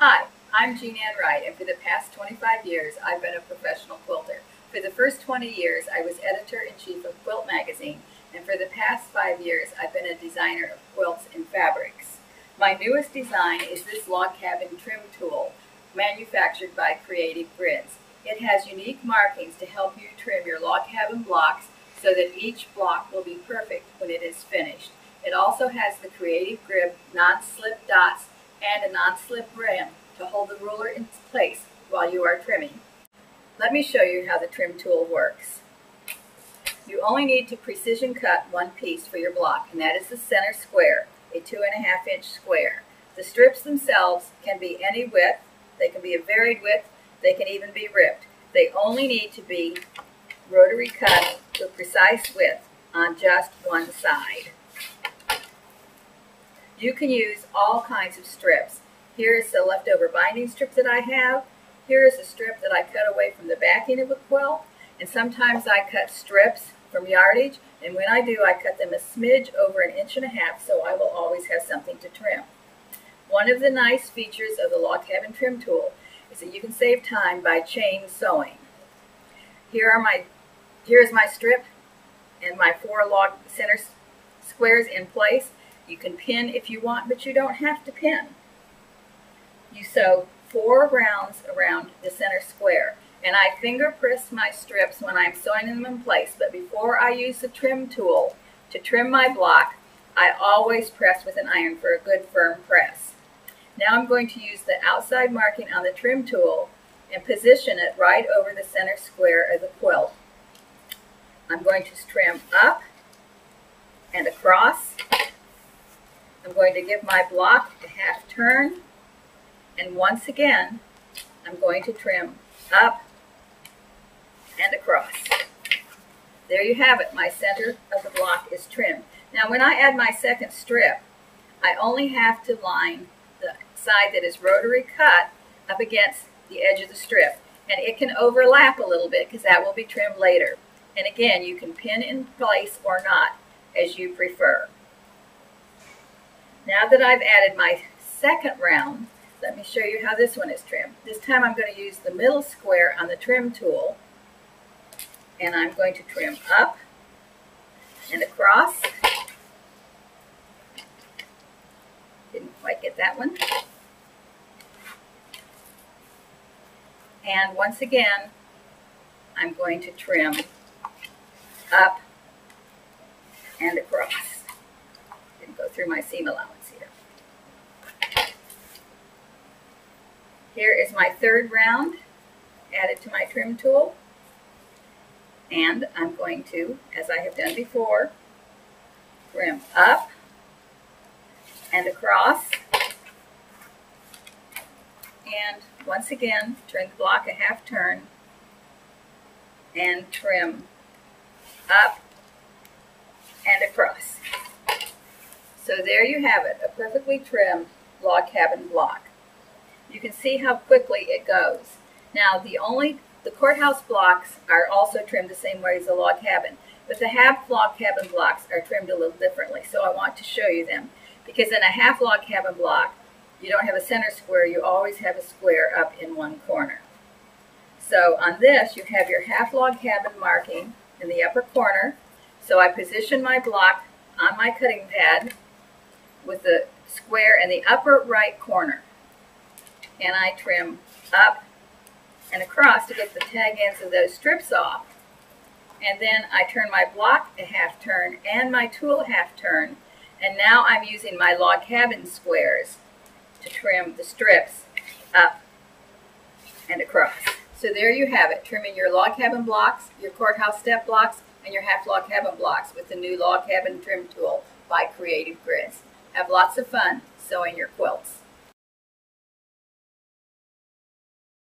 Hi, I'm Jean Ann Wright, and for the past 25 years, I've been a professional quilter. For the first 20 years, I was editor-in-chief of Quilt Magazine, and for the past 5 years, I've been a designer of quilts and fabrics. My newest design is this log cabin trim tool, manufactured by Creative Grids. It has unique markings to help you trim your log cabin blocks so that each block will be perfect when it is finished. It also has the Creative Grid non-slip dots and a non-slip rim to hold the ruler in place while you are trimming. Let me show you how the trim tool works. You only need to precision cut one piece for your block, and that is the center square, a 2.5-inch square. The strips themselves can be any width, they can be a varied width, they can even be ripped. They only need to be rotary cut to a precise width on just one side. You can use all kinds of strips. Here is the leftover binding strip that I have. Here is a strip that I cut away from the backing of a quilt. And sometimes I cut strips from yardage, and when I do, I cut them a smidge over 1.5 inches, so I will always have something to trim. One of the nice features of the log cabin trim tool is that you can save time by chain sewing. Here is my strip and my 4 log center squares in place. You can pin if you want, but you don't have to pin. You sew 4 rounds around the center square, and I finger press my strips when I'm sewing them in place, but before I use the trim tool to trim my block, I always press with an iron for a good firm press. Now I'm going to use the outside marking on the trim tool and position it right over the center square of the quilt. I'm going to trim up and across. I'm going to give my block a half turn, and once again, I'm going to trim up and across. There you have it. My center of the block is trimmed. Now when I add my second strip, I only have to line the side that is rotary cut up against the edge of the strip, and it can overlap a little bit because that will be trimmed later. And again, you can pin in place or not as you prefer. Now that I've added my second round, let me show you how this one is trimmed. This time I'm going to use the middle square on the trim tool, and I'm going to trim up and across. Didn't quite get that one. And once again, I'm going to trim up and across. Didn't go through my seam allowance here. Here is my third round added to my trim tool, and I'm going to, as I have done before, trim up and across, and once again turn the block a half turn and trim up and across. So there you have it, a perfectly trimmed log cabin block. You can see how quickly it goes. Now the courthouse blocks are also trimmed the same way as the log cabin, but the half log cabin blocks are trimmed a little differently, so I want to show you them. Because in a half log cabin block, you don't have a center square, you always have a square up in one corner. So on this, you have your half log cabin marking in the upper corner. So I position my block on my cutting pad with the square in the upper right corner. And I trim up and across to get the tag ends of those strips off. And then I turn my block a half turn and my tool a half turn. And now I'm using my log cabin squares to trim the strips up and across. So there you have it, trimming your log cabin blocks, your courthouse step blocks, and your half log cabin blocks with the new log cabin trim tool by Creative Grids. Have lots of fun sewing your quilts.